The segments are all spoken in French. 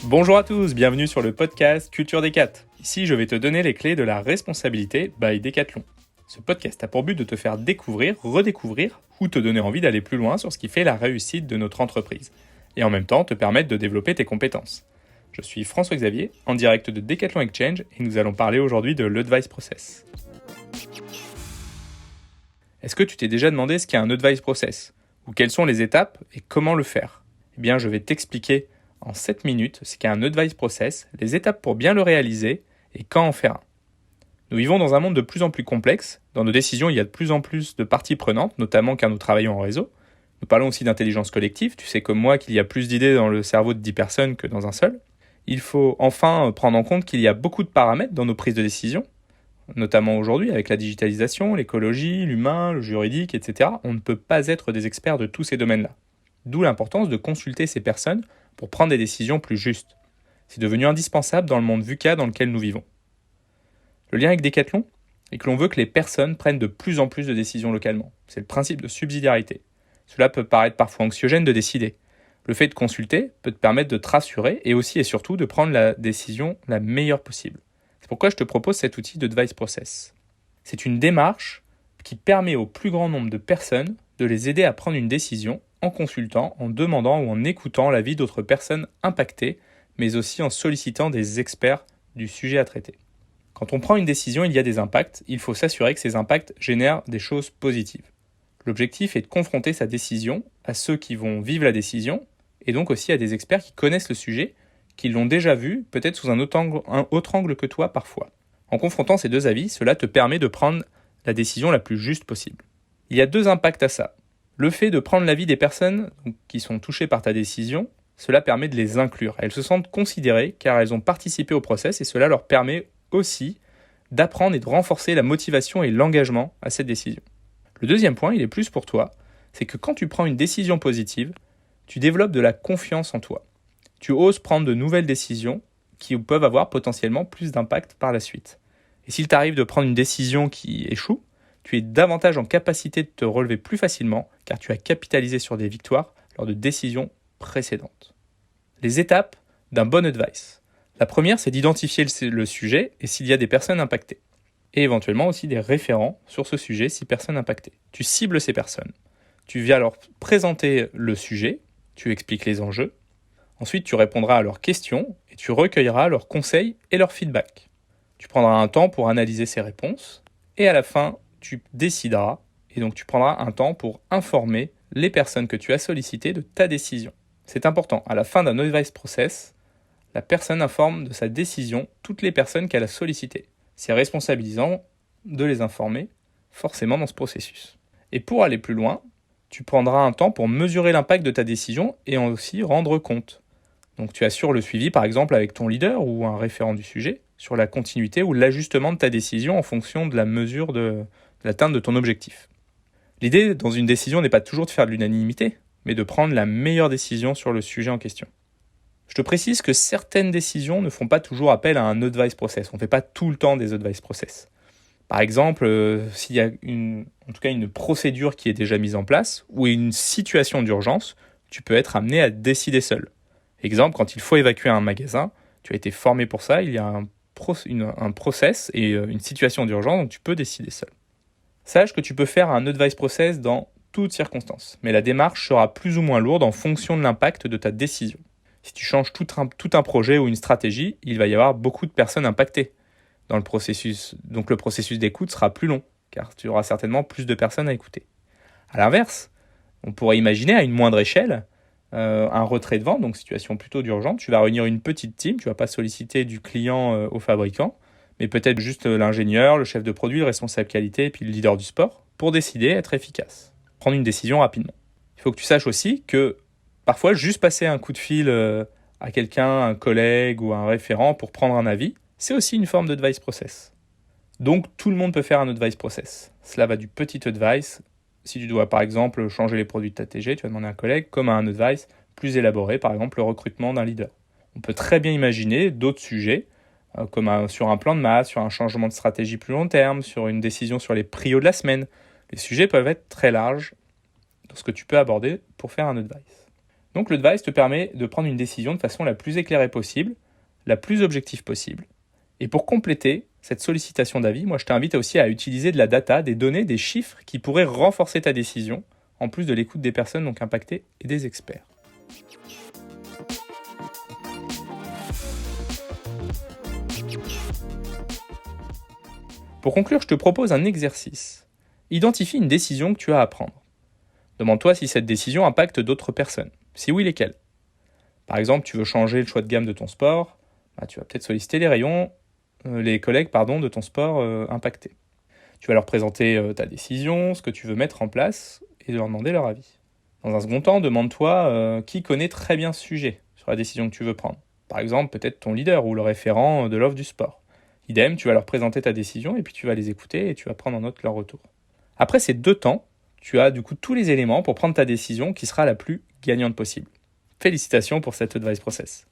Bonjour à tous, bienvenue sur le podcast Culture Décat. Ici, je vais te donner les clés de la responsabilité by Decathlon. Ce podcast a pour but de te faire découvrir, redécouvrir ou te donner envie d'aller plus loin sur ce qui fait la réussite de notre entreprise et en même temps te permettre de développer tes compétences. Je suis François-Xavier, en direct de Decathlon Exchange et nous allons parler aujourd'hui de l'Advice Process. Est-ce que tu t'es déjà demandé ce qu'est un Advice Process ou quelles sont les étapes et comment le faire ? Eh bien, je vais t'expliquer en 7 minutes ce qu'est un Advice Process, les étapes pour bien le réaliser et quand en faire un. Nous vivons dans un monde de plus en plus complexe. Dans nos décisions, il y a de plus en plus de parties prenantes, notamment car nous travaillons en réseau. Nous parlons aussi d'intelligence collective. Tu sais comme moi qu'il y a plus d'idées dans le cerveau de 10 personnes que dans un seul. Il faut enfin prendre en compte qu'il y a beaucoup de paramètres dans nos prises de décision, notamment aujourd'hui avec la digitalisation, l'écologie, l'humain, le juridique, etc. On ne peut pas être des experts de tous ces domaines-là. D'où l'importance de consulter ces personnes pour prendre des décisions plus justes. C'est devenu indispensable dans le monde VUCA dans lequel nous vivons. Le lien avec Decathlon est que l'on veut que les personnes prennent de plus en plus de décisions localement. C'est le principe de subsidiarité. Cela peut paraître parfois anxiogène de décider. Le fait de consulter peut te permettre de te rassurer et aussi et surtout de prendre la décision la meilleure possible. C'est pourquoi je te propose cet outil d'Advice Process. C'est une démarche qui permet au plus grand nombre de personnes de les aider à prendre une décision en consultant, en demandant ou en écoutant l'avis d'autres personnes impactées, mais aussi en sollicitant des experts du sujet à traiter. Quand on prend une décision, il y a des impacts. Il faut s'assurer que ces impacts génèrent des choses positives. L'objectif est de confronter sa décision à ceux qui vont vivre la décision et donc aussi à des experts qui connaissent le sujet, qui l'ont déjà vu, peut-être sous un autre angle que toi parfois. En confrontant ces deux avis, cela te permet de prendre la décision la plus juste possible. Il y a deux impacts à ça. Le fait de prendre l'avis des personnes qui sont touchées par ta décision, cela permet de les inclure. Elles se sentent considérées car elles ont participé au process et cela leur permet aussi d'apprendre et de renforcer la motivation et l'engagement à cette décision. Le deuxième point, il est plus pour toi, c'est que quand tu prends une décision positive, tu développes de la confiance en toi. Tu oses prendre de nouvelles décisions qui peuvent avoir potentiellement plus d'impact par la suite. Et s'il t'arrive de prendre une décision qui échoue, tu es davantage en capacité de te relever plus facilement car tu as capitalisé sur des victoires lors de décisions précédentes. Les étapes d'un bon advice. La première, c'est d'identifier le sujet et s'il y a des personnes impactées. Et éventuellement aussi des référents sur ce sujet si personne impactée. Tu cibles ces personnes. Tu viens leur présenter le sujet, tu expliques les enjeux. Ensuite, tu répondras à leurs questions et tu recueilleras leurs conseils et leurs feedbacks. Tu prendras un temps pour analyser ces réponses et à la fin, tu décideras et donc tu prendras un temps pour informer les personnes que tu as sollicitées de ta décision. C'est important, à la fin d'un advice process, la personne informe de sa décision toutes les personnes qu'elle a sollicitées. C'est responsabilisant de les informer forcément dans ce processus. Et pour aller plus loin, tu prendras un temps pour mesurer l'impact de ta décision et aussi rendre compte. Donc tu assures le suivi par exemple avec ton leader ou un référent du sujet sur la continuité ou l'ajustement de ta décision en fonction de la mesure de l'atteinte de ton objectif. L'idée dans une décision n'est pas toujours de faire de l'unanimité, mais de prendre la meilleure décision sur le sujet en question. Je te précise que certaines décisions ne font pas toujours appel à un advice process. On ne fait pas tout le temps des advice process. Par exemple, s'il y a une procédure qui est déjà mise en place ou une situation d'urgence, tu peux être amené à décider seul. Exemple, quand il faut évacuer un magasin, tu as été formé pour ça, il y a un process et une situation d'urgence, donc tu peux décider seul. Sache que tu peux faire un advice process dans toutes circonstances, mais la démarche sera plus ou moins lourde en fonction de l'impact de ta décision. Si tu changes tout un projet ou une stratégie, il va y avoir beaucoup de personnes impactées dans le processus. Donc le processus d'écoute sera plus long, car tu auras certainement plus de personnes à écouter. A l'inverse, on pourrait imaginer à une moindre échelle un retrait de vente, donc situation plutôt d'urgence. Tu vas réunir une petite team, tu ne vas pas solliciter du client au fabricant, mais peut-être juste l'ingénieur, le chef de produit, le responsable qualité et puis le leader du sport, pour décider, être efficace. Prendre une décision rapidement. Il faut que tu saches aussi que parfois, juste passer un coup de fil à quelqu'un, un collègue ou un référent pour prendre un avis, c'est aussi une forme d'advice process. Donc, tout le monde peut faire un advice process. Cela va du petit advice. Si tu dois, par exemple, changer les produits de ta TG, tu vas demander à un collègue, comme à un advice plus élaboré, par exemple, le recrutement d'un leader. On peut très bien imaginer d'autres sujets, comme sur un plan de masse, sur un changement de stratégie plus long terme, sur une décision sur les prios de la semaine. Les sujets peuvent être très larges dans ce que tu peux aborder pour faire un advice. Donc l'advice te permet de prendre une décision de façon la plus éclairée possible, la plus objective possible. Et pour compléter cette sollicitation d'avis, moi je t'invite aussi à utiliser de la data, des données, des chiffres qui pourraient renforcer ta décision, en plus de l'écoute des personnes donc impactées et des experts. Pour conclure, je te propose un exercice. Identifie une décision que tu as à prendre. Demande-toi si cette décision impacte d'autres personnes. Si oui, lesquelles. Par exemple, tu veux changer le choix de gamme de ton sport, tu vas peut-être solliciter les collègues de ton sport impactés. Tu vas leur présenter ta décision, ce que tu veux mettre en place et leur demander leur avis. Dans un second temps, demande-toi qui connaît très bien ce sujet sur la décision que tu veux prendre. Par exemple, peut-être ton leader ou le référent de l'offre du sport. Idem, tu vas leur présenter ta décision et puis tu vas les écouter et tu vas prendre en note leur retour. Après ces 2 temps, tu as du coup tous les éléments pour prendre ta décision qui sera la plus gagnante possible. Félicitations pour cet advice process.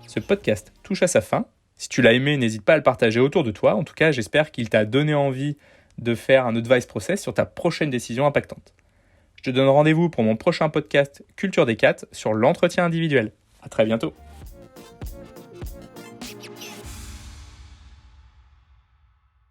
Ce podcast touche à sa fin. Si tu l'as aimé, n'hésite pas à le partager autour de toi. En tout cas, j'espère qu'il t'a donné envie de faire un advice process sur ta prochaine décision impactante. Je te donne rendez-vous pour mon prochain podcast Culture des 4 sur l'entretien individuel. À très bientôt.